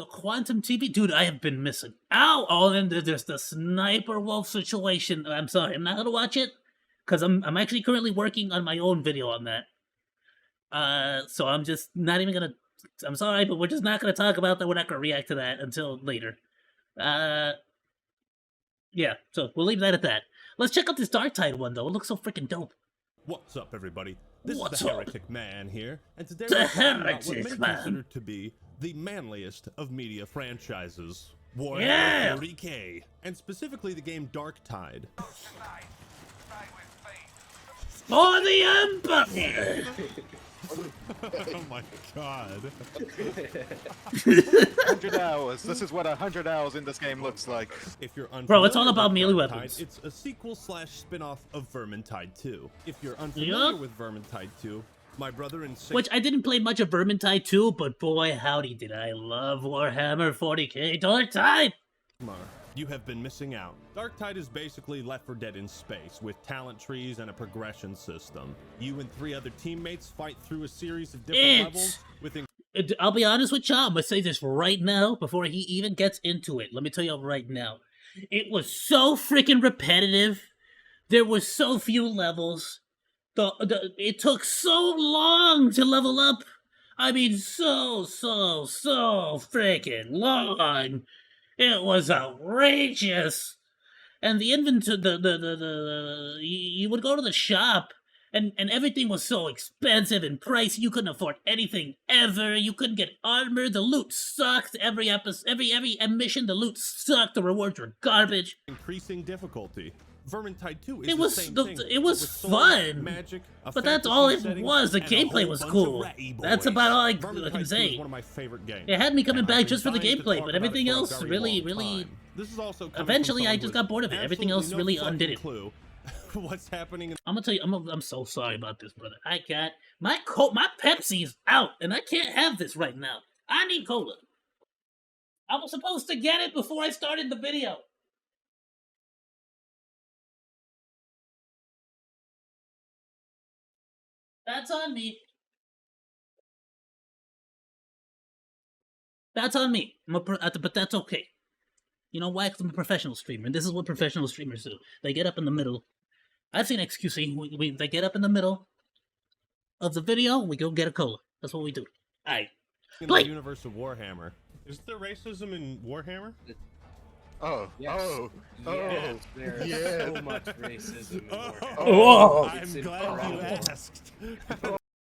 The Quantum TV? Dude, I have been missing out. Oh, and there's the Sniper Wolf situation. I'm sorry, I'm not gonna watch it. Because I'm actually currently working on my own video on that. So I'm just not even gonna... I'm sorry, but we're just not gonna talk about that. We're not gonna react to that until later. Yeah, so we'll leave that at that. Let's check out this Darktide one, though. It looks so freaking dope. What's up, everybody? This What's is the up? Heretic Man here, and today The we're talking about what Heretic many Man. consider to be the manliest of media franchises, Warhammer Yeah. 40k, and specifically the game Darktide. For the Empire! Oh my god. 100 hours. This is what 100 hours in this game looks like. If you're unfamiliar Bro, it's all about with melee Darktide, weapons. It's a sequel/spin-off of Vermintide 2. If you're unfamiliar with Vermintide 2, my brother and Which I didn't play much of Vermintide 2, but boy, howdy did I love Warhammer 40k Darktide! you have been missing out. Darktide is basically Left 4 Dead in space, with talent trees and a progression system. You and 3 other teammates fight through a series of different levels with I'll be honest with y'all, I'm gonna say this right now, before he even gets into it. Let me tell you right now. It was so freaking repetitive. There were so few levels. It took so long to level up. I mean, so freaking long. It was outrageous. And the inventory, you would go to the shop, and everything was so expensive and pricey. You couldn't afford anything ever. You couldn't get armor. The loot sucked. Every mission, the loot sucked. The rewards were garbage. increasing difficulty. Vermintide 2 is It was the same thing, it was but with swords, fun, magic, a but that's fantasy all it setting, was. The and a gameplay whole was bunch cool. of ratty That's boys. about all I Vermintide can 2 say. is one of my favorite games. It had me coming and I've back been just for the dying to gameplay, talk but about it everything for a else very really, long really... time. This is also coming from Eventually, I someone just with got bored of it. Everything else absolutely really no undid it. fucking clue what's happening. I'm gonna tell you, I'm so sorry about this, brother. I got my Pepsi's out, and I can't have this right now. I need cola. I was supposed to get it before I started the video. That's on me. That's on me. But that's okay. You know why? 'Cause I'm a professional streamer, and this is what professional streamers do. They get up in the middle. I've seen XQC. They get up in the middle of the video, we go get a cola. That's what we do. Alright. In Play! the universe of Warhammer. Is there racism in Warhammer? Oh, Yes. oh, There's yeah. so much racism in Warhammer. Oh! I'm It's glad you incredible. asked.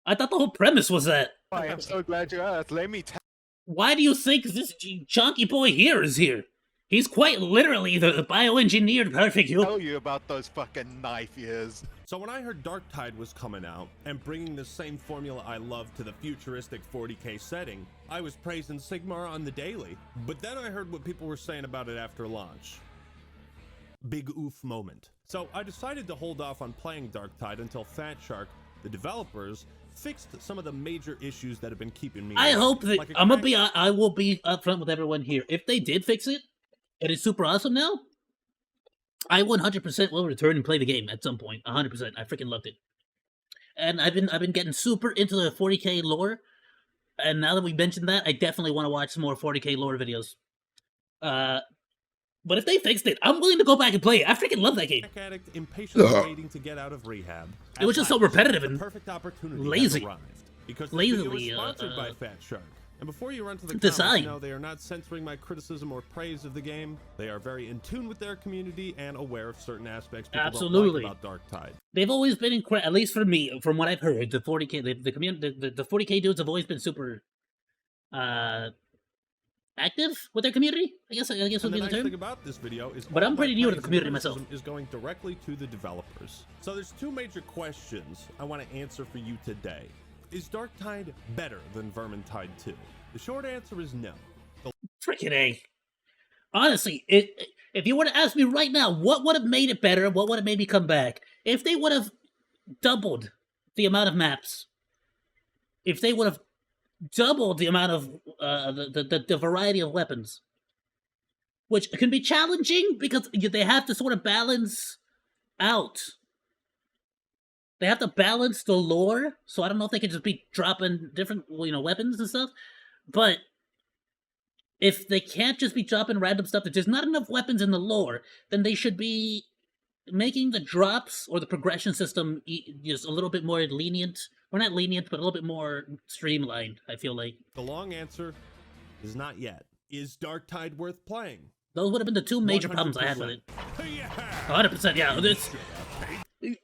I thought the whole premise was that. I am so glad you asked. Let me tell Why do you think this chunky boy here is here? He's quite literally the bioengineered perfect human. you about those fucking knife ears. So when I heard Darktide was coming out and bringing the same formula I love to the futuristic 40k setting, I was praising Sigmar on the daily. But then I heard what people were saying about it after launch. Big oof moment. So I decided to hold off on playing Darktide until Fat Shark, the developers, fixed some of the major issues that have been keeping me I away. hope that Like a I will be upfront with everyone here. If they did fix it, and it's super awesome now, I 100% will return and play the game at some point. 100%. I freaking loved it. And I've been getting super into the 40k lore. And now that we mentioned that, I definitely want to watch some more 40k lore videos. But if they fixed it, I'm willing to go back and play it. I freaking love that game. crack addict impatiently waiting to get out of rehab. It was At just so last, repetitive the and perfect opportunity has lazy. arrived, because this video Lazily, is sponsored by Fat Shark. And before you run to the Design. comments, no, they are not censoring my criticism or praise of the game. They are very in tune with their community and aware of certain aspects people Absolutely. don't like about Darktide. They've always been incredible, at least for me, from what I've heard. The 40k, the community, the 40k dudes have always been super active with their community. I guess And would the be the nice term. thing about this video is But all I'm my pretty new to the praise and community myself. criticism is going directly to the developers. So there's two major questions I want to answer for you today. Is Darktide better than Vermintide 2? The short answer is no. Freaking A. Honestly, if you were to ask me right now, what would have made it better? What would have made me come back? If they would have doubled the amount of maps, if they would have doubled the amount of the variety of weapons, which can be challenging because they have to sort of balance out. They have to balance the lore, so I don't know if they can just be dropping different, weapons and stuff. But if they can't just be dropping random stuff, if there's not enough weapons in the lore, then they should be making the drops or the progression system just a little bit more lenient. Or not lenient, but a little bit more streamlined, I feel like. The long answer is not yet. Is Darktide worth playing? Those would have been the two major problems I had with it. 100%. 100%, yeah.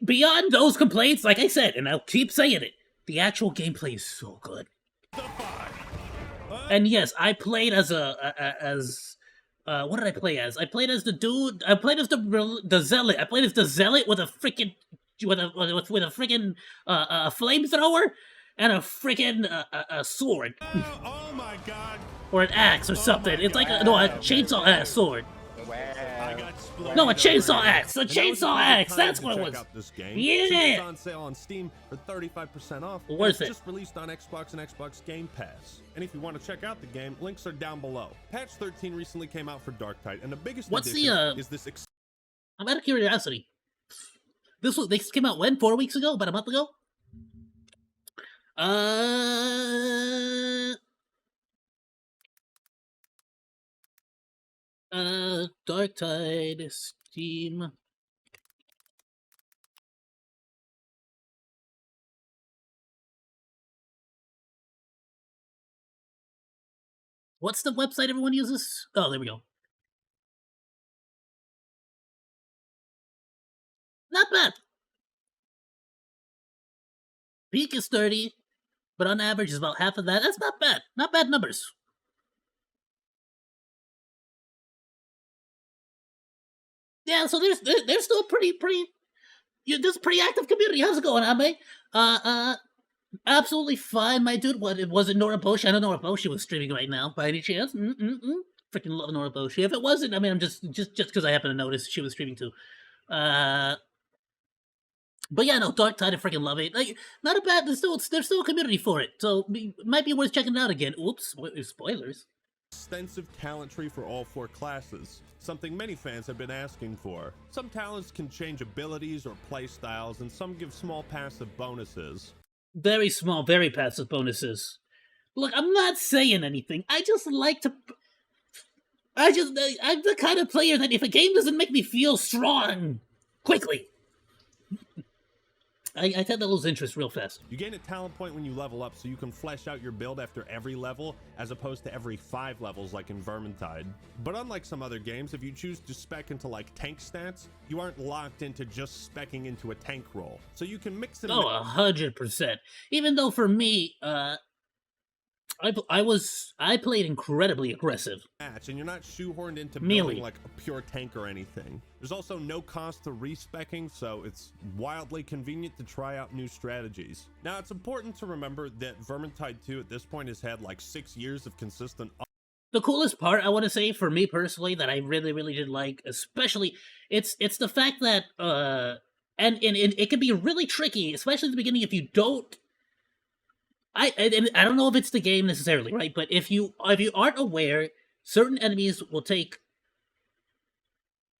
Beyond those complaints, like I said, and I'll keep saying it, the actual gameplay is so good. And yes, I played as what did I play as? I played as the dude. I played as the zealot. I played as the zealot with a freaking flamethrower and a freaking a sword. Oh my god. Or an axe or something. It's like a chainsaw axe sword. I got split. No, a chainsaw axe. A And that was chainsaw a good axe. time That's to what it check was. out this game. Yeah. Since it's on sale on Steam for 35% off. and Worth it's it. just released on Xbox and Xbox Game Pass. And if you want to check out the game, links are down below. Patch 13 recently came out for Darktide, and the biggest What's the, addition is this I'm out of curiosity. This came out when? 4 weeks ago? About a month ago? Darktide, Steam. What's the website everyone uses? Oh, there we go. Not bad. Peak is 30, but on average is about half of that. That's not bad. Not bad numbers. Yeah, so there's still pretty there's a pretty active community. How's it going, Ame? Absolutely fine, my dude. What was it, Nora Boshi? I know Nora Boshi was streaming right now, by any chance. Freaking love Nora Boshi. If it wasn't, I mean, I'm just because I happen to notice she was streaming too. But yeah, no, Darktide, I freaking love it. Like, not a bad. There's still a community for it, so it might be worth checking it out again. Oops, spoilers. extensive talent tree for all 4 classes, something many fans have been asking for. Some talents can change abilities or play styles, and some give small passive bonuses. Very small, very passive bonuses. Look, I'm not saying anything. I just like to. I'm the kind of player that if a game doesn't make me feel strong quickly, I tend to lose interest real fast. You gain a talent point when you level up, so you can flesh out your build after every level, as opposed to every 5 levels like in Vermintide. But unlike some other games, if you choose to spec into like tank stats, you aren't locked into just specking into a tank role. So you can mix it. Oh, 100%. Even though for me, I played incredibly aggressive. Match, and you're not shoehorned into Melee. building like a pure tank or anything. There's also no cost to respecking, so it's wildly convenient to try out new strategies. Now, it's important to remember that Vermintide 2 at this point has had like 6 years of consistent. The coolest part, I want to say, for me personally, that I really, really did like, especially, it's the fact that, and it can be really tricky, especially at the beginning if you don't. I don't know if it's the game necessarily, right? But if you aren't aware, certain enemies will take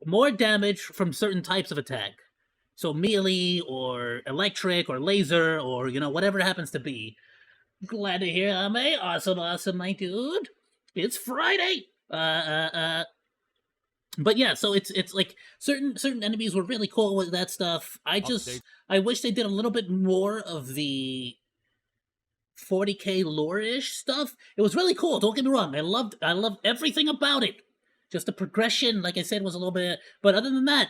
more damage from certain types of attack. So melee or electric or laser or whatever it happens to be. Glad to hear, Ame. Awesome, my dude. It's Friday. But yeah, so it's like certain enemies were really cool with that stuff. I wish they did a little bit more of the 40k lore-ish stuff. It was really cool, don't get me wrong. I loved everything about it. Just the progression, like I said, was a little bit, but other than that,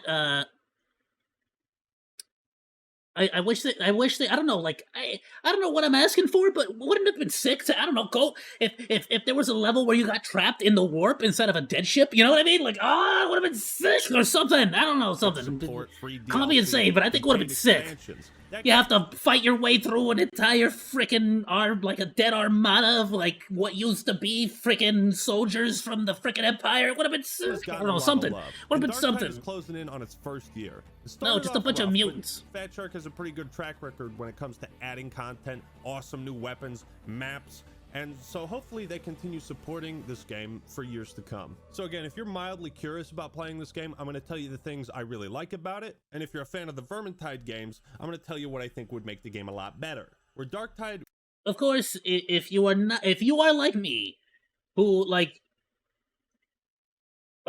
I wish they I don't know, like I don't know what I'm asking for, but wouldn't it have been sick to, I don't know, go if there was a level where you got trapped in the warp instead of a dead ship, you know what I mean? Like, it would have been sick or something. I don't know, something. Call me insane, but I think it would have been sick. You have to fight your way through an entire freaking like a dead armada of like what used to be freaking soldiers from the freaking Empire. It would have been sick. I don't know, something. Would have been something. Is closing in on its first year. No, just a bunch of mutants. Fat Shark has a pretty good track record when it comes to adding content, awesome new weapons, maps, and so hopefully they continue supporting this game for years to come. So again, if you're mildly curious about playing this game, I'm going to tell you the things I really like about it. And if you're a fan of the Vermintide games, I'm going to tell you what I think would make the game a lot better. Where Darktide... Of course, if you are like me, who like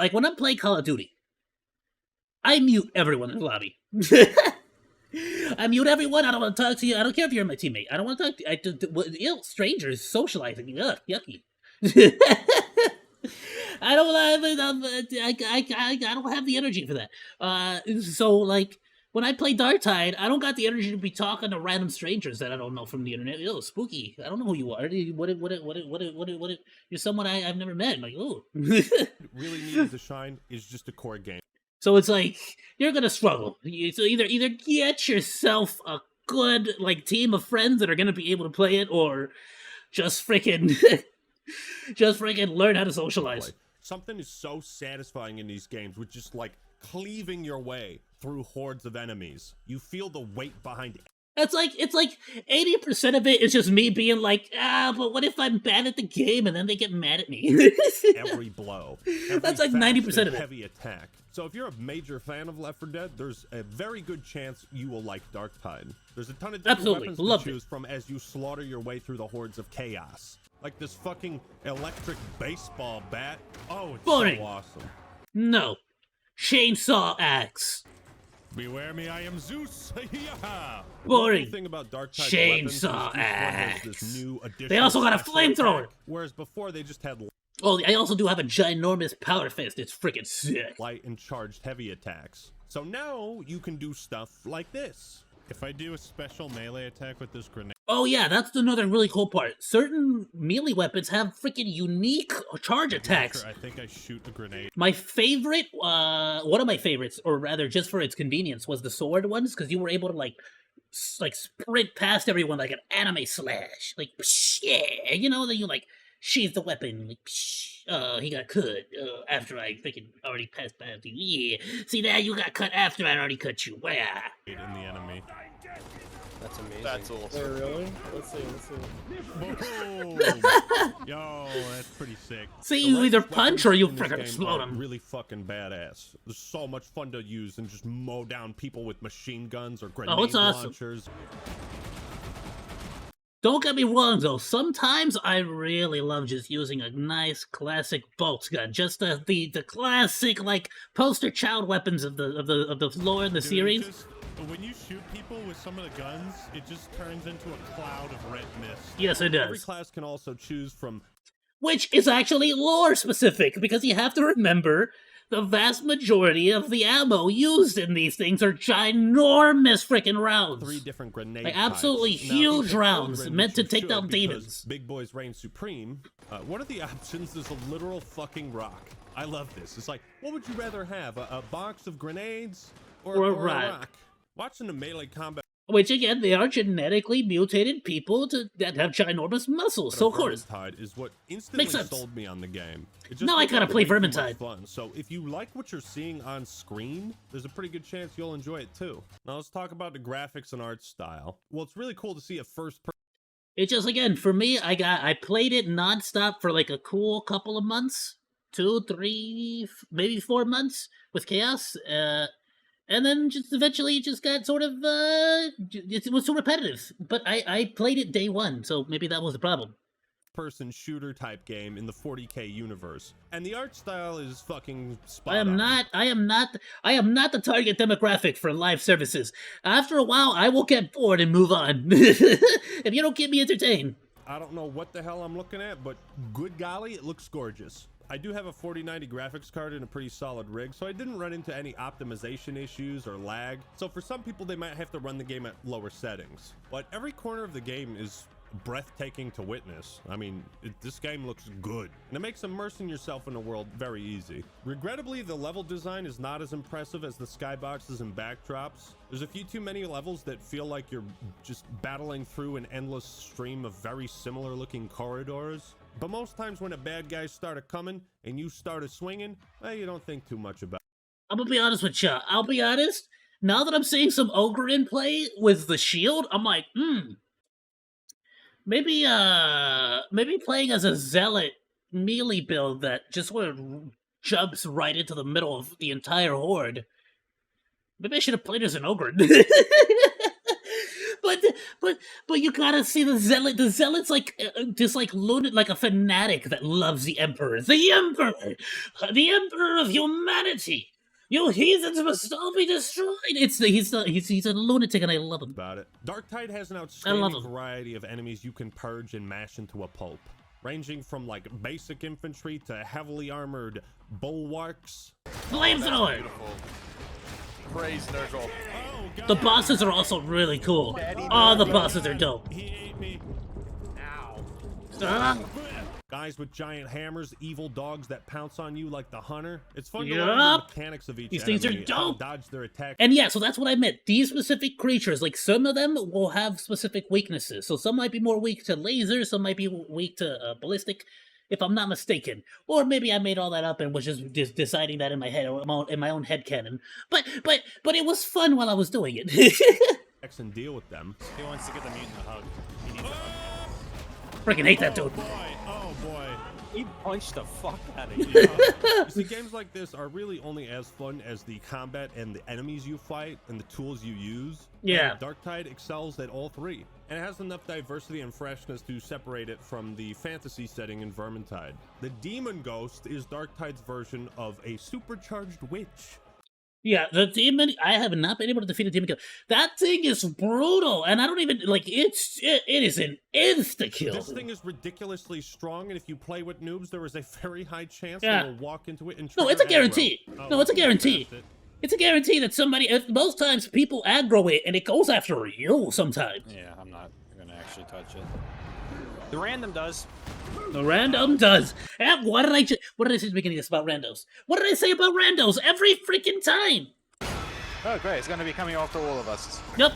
Like, when I'm playing Call of Duty, I mute everyone in the lobby. I mute everyone. I don't want to talk to you. I don't care if you're my teammate. I don't want to talk to you. Strangers socializing. Ugh, yucky. I don't have the energy for that. So like when I play Darktide, I don't got the energy to be talking to random strangers that I don't know from the internet. Ew, spooky. I don't know who you are. What? You're someone I've never met. I'm like, ooh. Really needs to shine is just a core game. So it's like you're gonna struggle. So either get yourself a good like team of friends that are gonna be able to play it, or just freaking learn how to socialize. Something is so satisfying in these games with just like cleaving your way through hordes of enemies. You feel the weight behind it. It's like 80% of it is just me being like, but what if I'm bad at the game and then they get mad at me? Every blow. That's like 90% of it. Heavy attack. So if you're a major fan of Left 4 Dead, there's a very good chance you will like Darktide. There's a ton of different weapons to choose from as you slaughter your way through the hordes of chaos. Like this fucking electric baseball bat. Oh, it's boring. So awesome. No. Chainsaw axe. Beware me, I am Zeus. Boring. The thing about Darktide Chainsaw axe. They also got a flamethrower. Whereas before they just had oh, I also do have a ginormous power fist. It's freaking sick. Light and charged heavy attacks. So now you can do stuff like this. If I do a special melee attack with this grenade. Oh yeah, that's another really cool part. Certain melee weapons have freaking unique charge attacks. I think I shoot a grenade. My favorite, one of my favorites, or rather just for its convenience, was the sword ones, because you were able to like sprint past everyone like an anime slash. Like, psh, yeah, you know, then you like sheathe the weapon, like, psh, he got cut after I freaking already passed past you. Yeah, see that? You got cut after I already cut you. Wow. In the enemy. That's amazing. That's awesome. Oh, really? Let's see. Boom. Yo, that's pretty sick. See, you either punch or you freaking explode them. Really fucking badass. There's so much fun to use and just mow down people with machine guns or grenade launchers. Awesome. Don't get me wrong though, sometimes I really love just using a nice classic bolt gun. Just the classic like poster child weapons of the lore in the series. When you shoot people with some of the guns, it just turns into a cloud of red mist. Yes, it does. Every class can also choose from... Which is actually lore specific, because you have to remember the vast majority of the ammo used in these things are ginormous freaking rounds. 3 different grenade like absolutely types. huge rounds meant to take down demons. Big boys reign supreme. One of the options is a literal fucking rock. I love this. It's like, what would you rather have? A box of grenades or a rock? Watching the melee combat. Which again, they are genetically mutated people that have ginormous muscles. So of course, Vermintide is what instantly sold me on the game. Now I gotta play Vermintide. Fun. So if you like what you're seeing on screen, there's a pretty good chance you'll enjoy it too. Now let's talk about the graphics and art style. Well, it's really cool to see a first-person. It just again for me, I played it nonstop for like a cool couple of months, 2, 3, maybe 4 months with Chaos. And then just eventually it just got sort of, it was so repetitive. But I played it day one, so maybe that was the problem. Person shooter type game in the 40K universe. And the art style is fucking spot I am not the target demographic for live services. After a while, I will get bored and move on. If you don't keep me entertained. I don't know what the hell I'm looking at, but good golly, it looks gorgeous. I do have a 4090 graphics card and a pretty solid rig, so I didn't run into any optimization issues or lag. So for some people, they might have to run the game at lower settings. But every corner of the game is breathtaking to witness. I mean, this game looks good, and it makes immersing yourself in the world very easy. Regrettably, the level design is not as impressive as the skyboxes and backdrops. There's a few too many levels that feel like you're just battling through an endless stream of very similar looking corridors. But most times when a bad guy started coming and you started swinging, you don't think too much about it. I'm gonna be honest with ya. I'll be honest. Now that I'm seeing some ogre in play with the shield, I'm like, maybe playing as a zealot melee build that just sort of jumps right into the middle of the entire horde. Maybe I should have played as an ogre. But but you gotta see the zealot. The zealot's like just like lunatic, like a fanatic that loves the emperor. The emperor of humanity. You heathens must all be destroyed. He's a lunatic, and I love him. About it. Darktide has an I love outstanding him. variety of enemies you can purge and mash into a pulp, ranging from like basic infantry to heavily armored bulwarks. Flamethrower. Beautiful. Praise Nurgle. Oh, God. The bosses are also really cool. All the bosses are dope. He ate me. Ah. Guys with giant hammers, evil dogs that pounce on you like the hunter. It's fun to Yup. learn the mechanics of each These things are enemy, how to dope. dodge their attacks. And yeah, so that's what I meant. These specific creatures, like some of them will have specific weaknesses. So some might be more weak to laser, some might be weak to ballistic, if I'm not mistaken. Or maybe I made all that up and was just deciding that in my head, or in my own headcanon. But it was fun while I was doing it. And deal with them. He wants to get the mutant a hug. He needs a hug. Freaking hate that dude. Oh boy. He punched the fuck out of you. You see, games like this are really only as fun as the combat and the enemies you fight and the tools you use. Yeah. And Darktide excels at all three, and it has enough diversity and freshness to separate it from the fantasy setting in Vermintide. The Demon Ghost is Darktide's version of a supercharged witch. Yeah, the demon. I have not been able to defeat a demon kill. That thing is brutal, and I don't even like. It is an insta kill. This thing is ridiculously strong, and if you play with noobs, there is a very high chance Yeah. they will walk into it and No, it's a trigger aggro. guarantee. Oh, No, it's a guarantee. that's it. It's a guarantee that somebody. Most times, people aggro it, and it goes after you. Sometimes Yeah, I'm not gonna actually touch it. The random does. the random does. And what did I say at the beginning of this about randos? What did I say about randos every freaking time? Oh, great. It's going to be coming after all of us. Yep.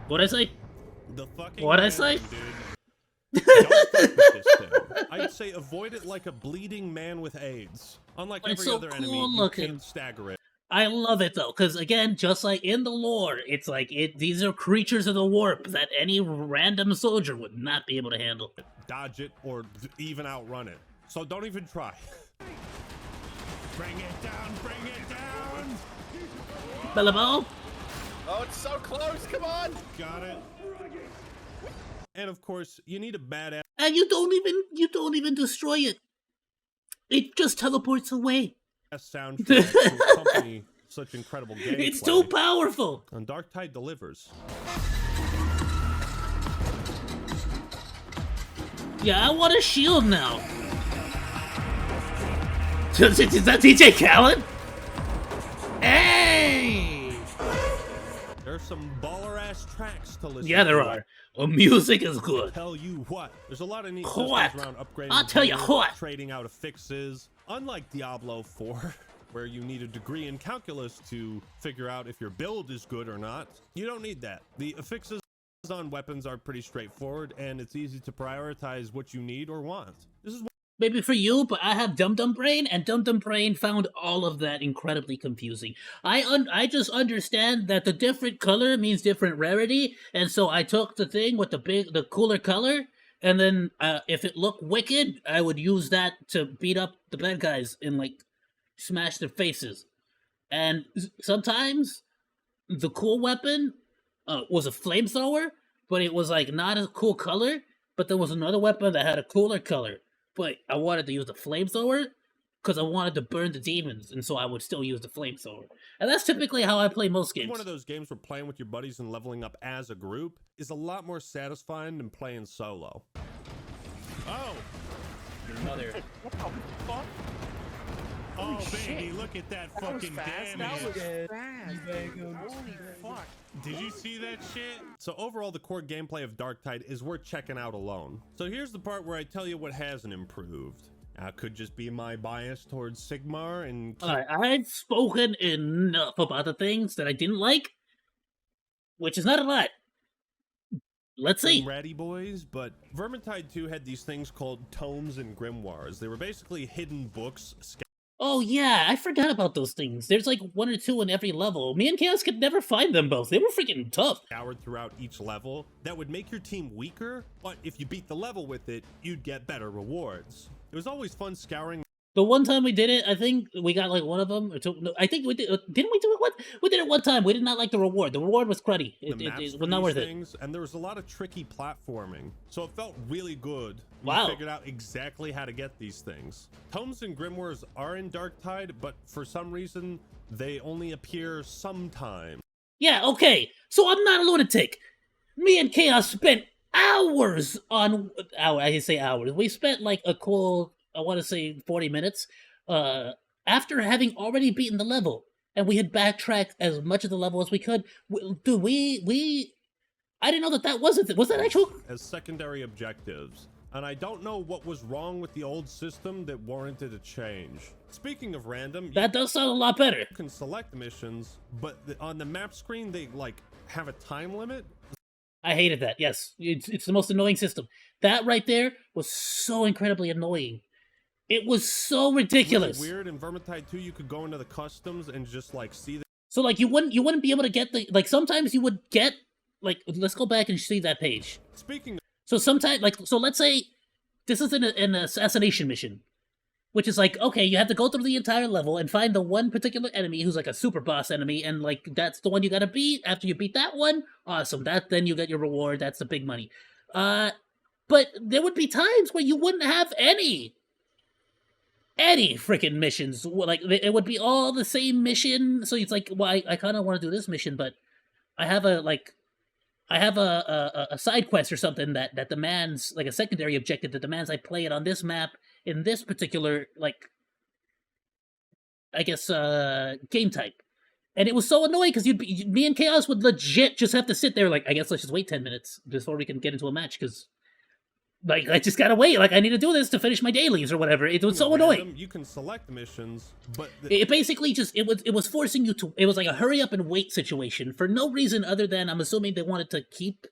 What did I say? The fucking What'd I say? random, dude. Don't fuck with this thing. I'd say avoid it like a bleeding man with AIDS. Unlike But it's every so other cool enemy, you looking. can't stagger it. I love it though, because again, just like in the lore, it's like these are creatures of the warp that any random soldier would not be able to handle. Dodge it or even outrun it. So don't even try. Bring it down, bring it down! Bellabo? Oh, it's so close. Come on. Got it. And of course, you need a badass And you don't even destroy it. It just teleports away. soundtrack to accompany such incredible gameplay. It's too powerful. And Darktide delivers. Yeah, I want a shield now. Is that DJ Khaled? Hey! There's some baller-ass tracks to listen Yeah, there to. are. Well, music is good. Tell you what, there's a lot of neat What? systems around upgrading. I'll tell you gear, what. Trading out affixes. Unlike Diablo 4, where you need a degree in calculus to figure out if your build is good or not, you don't need that. The affixes on weapons are pretty straightforward, and it's easy to prioritize what you need or want. This is Maybe for you, but I have Dum Dum Brain, and Dum Dum Brain found all of that incredibly confusing. I just understand that the different color means different rarity, and so I took the thing with the cooler color, and then if it looked wicked, I would use that to beat up the bad guys and like smash their faces. And sometimes the cool weapon was a flamethrower, but it was like not a cool color. But there was another weapon that had a cooler color. But I wanted to use the flamethrower because I wanted to burn the demons, and so I would still use the flamethrower. And that's typically how I play most games. one of those games where playing with your buddies and leveling up as a group is a lot more satisfying than playing solo. Oh! Another. Oh, baby, look at that fucking damage. Holy fuck. Did you see that shit? So overall, the core gameplay of Darktide is worth checking out alone. So here's the part where I tell you what hasn't improved. Now, it could just be my bias towards Sigmar and... Alright, I've spoken enough about the things that I didn't like, which is not a lot. Let's see. Ratty boys, but Vermintide 2 had these things called tomes and grimoires. They were basically hidden books Oh yeah, I forgot about those things. There's like one or two in every level. Me and Chaos could never find them both. They were freaking tough. scoured throughout each level that would make your team weaker, but if you beat the level with it, you'd get better rewards. It was always fun scouring The one time we did it, I think we got like one of them. Or two, no, I think we did. Didn't we do it? What we did it one time. We did not like the reward. The reward was cruddy. It was not worth it. And there was a lot of tricky platforming, so it felt really good. Wow. We figured out exactly how to get these things. Tomes and grimoires are in Darktide, but for some reason they only appear sometimes. Yeah. Okay. So I'm not a lunatic. Me and Chaos spent hours on I say hours. We spent like a cool, I want to say 40 minutes after having already beaten the level, and we had backtracked as much of the level as we could. Dude, I didn't know that wasn't, was that actual? As secondary objectives, and I don't know what was wrong with the old system that warranted a change. Speaking of random, That does sound a lot better. you can select missions, but on the map screen they like have a time limit. I hated that. Yes, it's the most annoying system. That right there was so incredibly annoying. It was so ridiculous. Really weird. In Vermintide 2, you could go into the customs and just like see the So like you wouldn't be able to get the, like, sometimes you would get, like, let's go back and see that page. Speaking So sometimes, like, so let's say this is an assassination mission, which is like, okay, you have to go through the entire level and find the one particular enemy who's like a super boss enemy, and like that's the one you gotta beat. After you beat that one, awesome. Then you get your reward. That's the big money. But there would be times where you wouldn't have any freaking missions. Like, it would be all the same mission. So it's like, well, I kind of want to do this mission, but I have a side quest or something that demands, like, a secondary objective that demands I play it on this map in this particular, like, I guess, game type. And it was so annoying because me and Chaos would legit just have to sit there like, I guess let's just wait 10 minutes before we can get into a match, because like, I just gotta wait. Like, I need to do this to finish my dailies or whatever. It was so annoying. You can select missions, but It basically just, it was forcing you to, it was like a hurry up and wait situation for no reason other than, I'm assuming they wanted to keep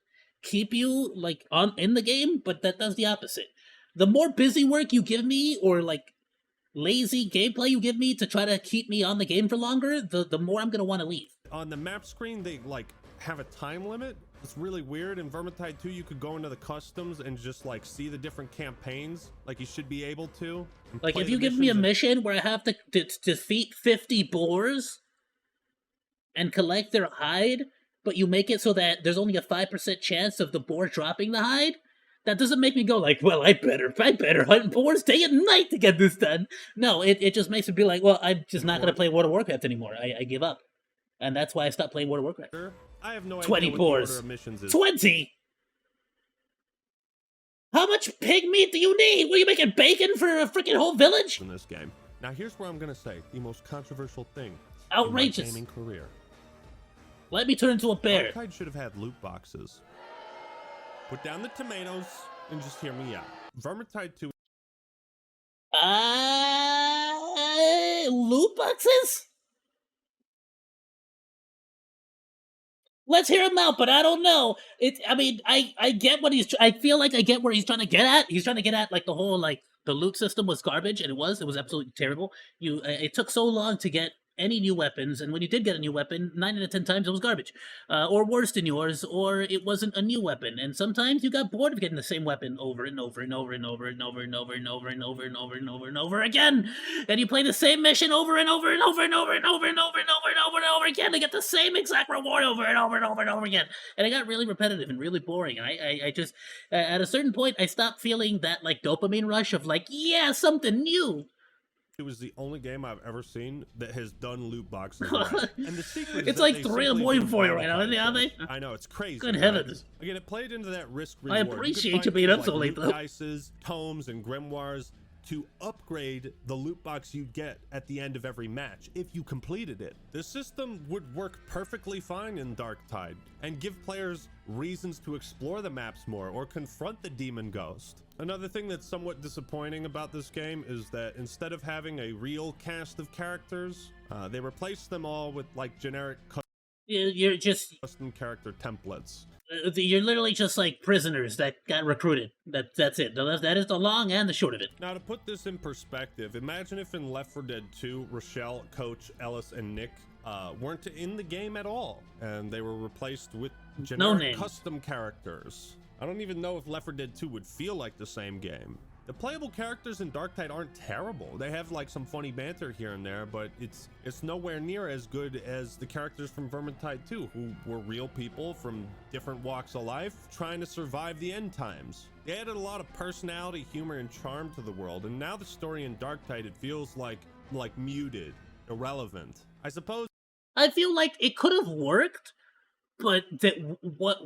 you like in the game, but that does the opposite. The more busy work you give me, or like lazy gameplay you give me to try to keep me on the game for longer, the more I'm gonna want to leave. on the map screen they like have a time limit. It's really weird. In Vermintide 2, you could go into the customs and just like see the different campaigns, like you should be able to. Like, if you give me a mission where I have to defeat 50 boars and collect their hide, but you make it so that there's only a 5% chance of the boar dropping the hide, that doesn't make me go like, well, I better hunt boars day and night to get this done. No, it just makes me be like, well, I'm just not gonna play World of Warcraft anymore. I give up. And that's why I stopped playing World of Warcraft. I have no 20 idea what boars. the order of missions is 20? How much pig meat do you need? Were you making bacon for a freaking whole village? in this game. Now here's where I'm gonna say the most controversial thing Outrageous. in my gaming career. Let me turn into a bear. Darktide should have had loot boxes. Put down the tomatoes and just hear me out. Vermintide 2 Loot boxes? Let's hear him out, but I don't know. I mean, I get what I feel like I get where he's trying to get at. He's trying to get at, like, the whole, like, the loot system was garbage, and it was absolutely terrible. It took so long to get any new weapons, and when you did get a new weapon, 9 out of 10 times it was garbage, or worse than yours, or it wasn't a new weapon. And sometimes you got bored of getting the same weapon over and over and over and over and over and over and over and over and over and over and over again, and you play the same mission over and over and over and over and over and over and over and over and over again to get the same exact reward over and over and over and over again. And it got really repetitive and really boring. I just, at a certain point, I stopped feeling that, like, dopamine rush of, like, yeah, something new. It was the only game I've ever seen that has done loot boxes right. And the secret is It's that like they 3 in the simply morning didn't for you right now, monetize aren't they? it. I know, it's crazy. Good right? heavens. Again, it played into that risk I reward. appreciate you being up so late, though. Dices, tomes, and grimoires to upgrade the loot box you'd get at the end of every match if you completed it. The system would work perfectly fine in Darktide and give players reasons to explore the maps more or confront the demon ghost. Another thing that's somewhat disappointing about this game is that instead of having a real cast of characters, they replaced them all with like generic You're just, custom character templates. you're literally just like prisoners that got recruited. That's it. That is the long and the short of it. Now, to put this in perspective, imagine if in Left 4 Dead 2, Rochelle, Coach, Ellis, and Nick weren't in the game at all, and they were replaced with generic custom characters. I don't even know if Left 4 Dead 2 would feel like the same game. The playable characters in Darktide aren't terrible. They have like some funny banter here and there, but it's nowhere near as good as the characters from Vermintide 2, who were real people from different walks of life trying to survive the end times. They added a lot of personality, humor, and charm to the world, and now the story in Darktide, it feels like muted, irrelevant. I suppose I feel like it could have worked, but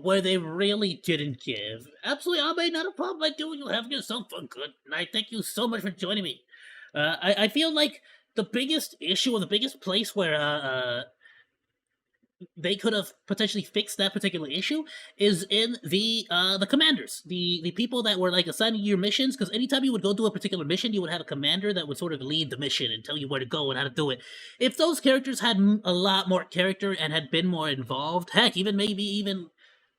where they really didn't give. Absolutely, I may not a problem. I do. You have yourself fun, good. And I thank you so much for joining me. I feel like the biggest issue or the biggest place where they could have potentially fixed that particular issue is in the commanders, the people that were like assigning your missions. Because anytime you would go do a particular mission, you would have a commander that would sort of lead the mission and tell you where to go and how to do it. If those characters had a lot more character and had been more involved, heck, even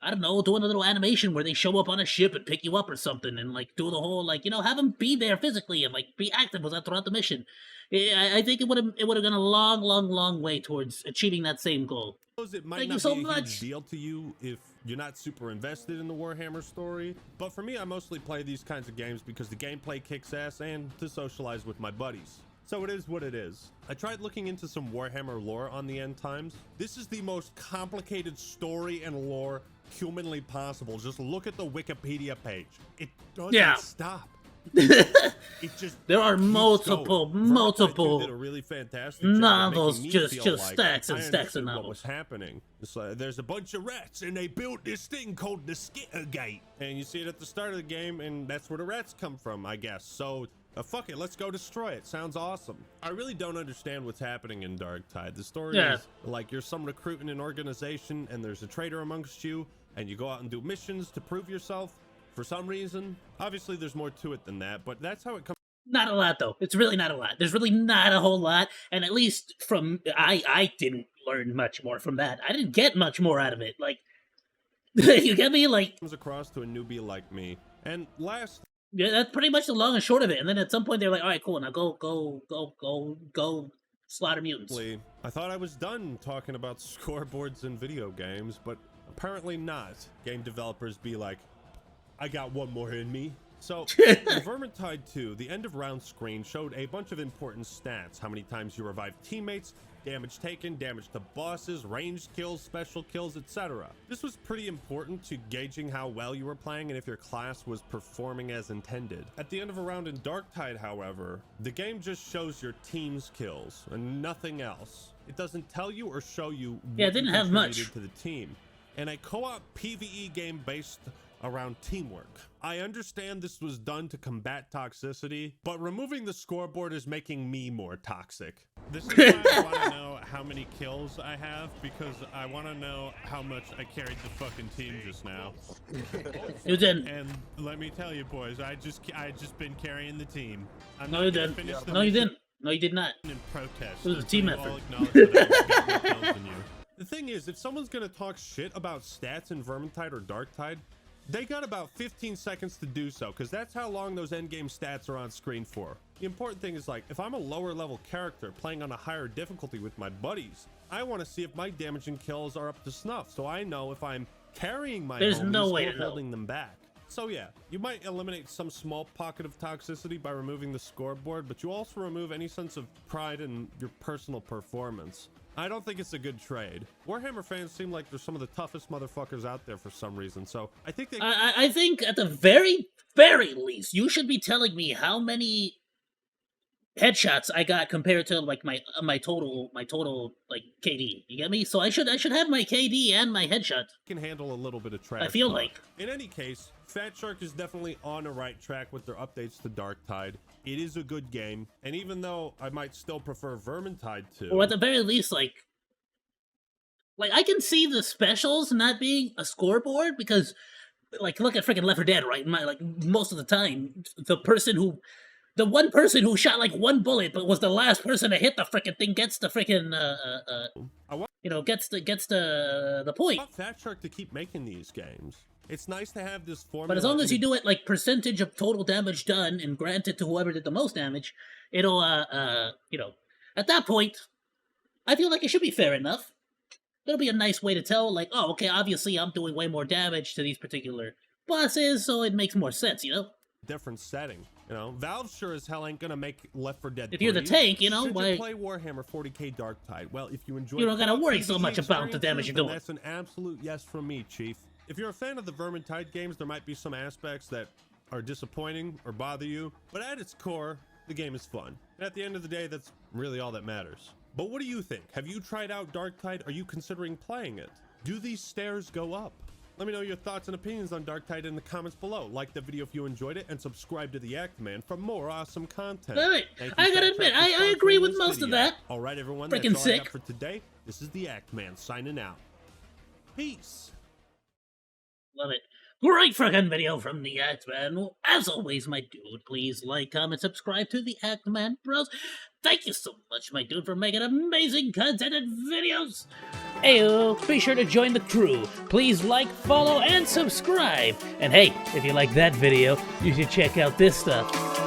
I don't know, doing a little animation where they show up on a ship and pick you up or something, and like do the whole like have them be there physically and like be active with that throughout the mission. I think it would have gone a long way towards achieving that same goal. it might Thank not you so be a much. huge deal to you if you're not super invested in the Warhammer story, but for me, I mostly play these kinds of games because the gameplay kicks ass and to socialize with my buddies. So it is what it is. I tried looking into some Warhammer lore on the end times. This is the most complicated story and lore humanly possible. Just look at the Wikipedia page. It doesn't stop. It just there are keeps multiple going. Vermintide did a multiple really fantastic job of novels, making me just feel like stacks and I stacks of understood what novels. was happening. It's like, there's a bunch of rats and they built this thing called the Skittergate, and you see it at the start of the game, and that's where the rats come from, I guess. So fuck it, let's go destroy it. Sounds awesome. I really don't understand what's happening in Darktide. The story is like you're some recruit in an organization and there's a traitor amongst you, and you go out and do missions to prove yourself for some reason. Obviously there's more to it than that, but that's how it comes. Not a lot, though. It's really not a lot. There's really not a whole lot, and at least from I didn't learn much more from that. I didn't get much more out of it. Like, you get me? Like, Comes across to a newbie like me. And last, yeah, that's pretty much the long and short of it. And then at some point they're like, "All right, cool. Now go slaughter mutants." I thought I was done talking about scoreboards in video games, but apparently not. Game developers be like, I got one more in me. So, in Vermintide 2, the end of round screen showed a bunch of important stats. How many times you revived teammates, damage taken, damage to bosses, ranged kills, special kills, etc. This was pretty important to gauging how well you were playing and if your class was performing as intended. At the end of a round in Darktide, however, the game just shows your team's kills and nothing else. It doesn't tell you or show you what it didn't you have much contributed to the team. In a co-op PvE game based around teamwork. I understand this was done to combat toxicity, but removing the scoreboard is making me more toxic. This is why I want to know how many kills I have, because I want to know how much I carried the fucking team just now. You didn't. And let me tell you, boys, I just been carrying the team. I'm No, not you gonna didn't. finish the No, you mission didn't. No, you did not. in protest. It was a team until you all effort. acknowledge that I got more kills than you. The thing is, if someone's gonna talk shit about stats in Vermintide or Darktide, they got about 15 seconds to do so, because that's how long those endgame stats are on screen for. The important thing is, like, if I'm a lower level character playing on a higher difficulty with my buddies, I want to see if my damage and kills are up to snuff, so I know if I'm carrying my There's homies no way or to know. holding them back. So yeah, you might eliminate some small pocket of toxicity by removing the scoreboard, but you also remove any sense of pride in your personal performance. I don't think it's a good trade. Warhammer fans seem like they're some of the toughest motherfuckers out there for some reason, so I think they... I think at the very least, you should be telling me how many headshots I got compared to like my total like KD. You get me? So I should have my KD and my headshots. can handle a little bit of trash. I feel talk. like. In any case, Fat Shark is definitely on the right track with their updates to Darktide. It is a good game, and even though I might still prefer Vermintide 2... Or at the very least, like I can see the specials not being a scoreboard because, like, look at freaking Left 4 Dead, right? Most of the time, the one person who shot like one bullet but was the last person to hit the freaking thing gets the freaking gets the point. I want Fat Shark to keep making these games. It's nice to have this formula. But as long as you do it like percentage of total damage done and grant it to whoever did the most damage, it'll at that point, I feel like it should be fair enough. It'll be a nice way to tell, like, oh, okay, obviously I'm doing way more damage to these particular bosses, so it makes more sense, you know? different setting. You know, Valve sure as hell ain't gonna make Left 4 Dead 3. If you're the tank, you know, Should why... you play Warhammer 40k Darktide? Well, if you enjoy... You don't gotta co-op worry so PvE much about the damage you're doing. That's an absolute yes from me, Chief. If you're a fan of the Vermintide games, there might be some aspects that are disappointing or bother you, but at its core, the game is fun. And at the end of the day, that's really all that matters. But what do you think? Have you tried out Darktide? Are you considering playing it? Do these stairs go up? Let me know your thoughts and opinions on Darktide in the comments below. Like the video if you enjoyed it, and subscribe to the Act Man for more awesome content. Wait, Thank you, I gotta Fat admit, Track, for I agree sponsoring with this most of video. that. All right, everyone, Freaking that's all I sick. got for today. This is the Act Man signing out. Peace. Love it. Great freaking video from the Act-Man. Well, as always, my dude, please like, comment, subscribe to the Act-Man Bros. Thank you so much, my dude, for making amazing content and videos. Ayoo, be sure to join the crew. Please like, follow, and subscribe. And hey, if you like that video, you should check out this stuff.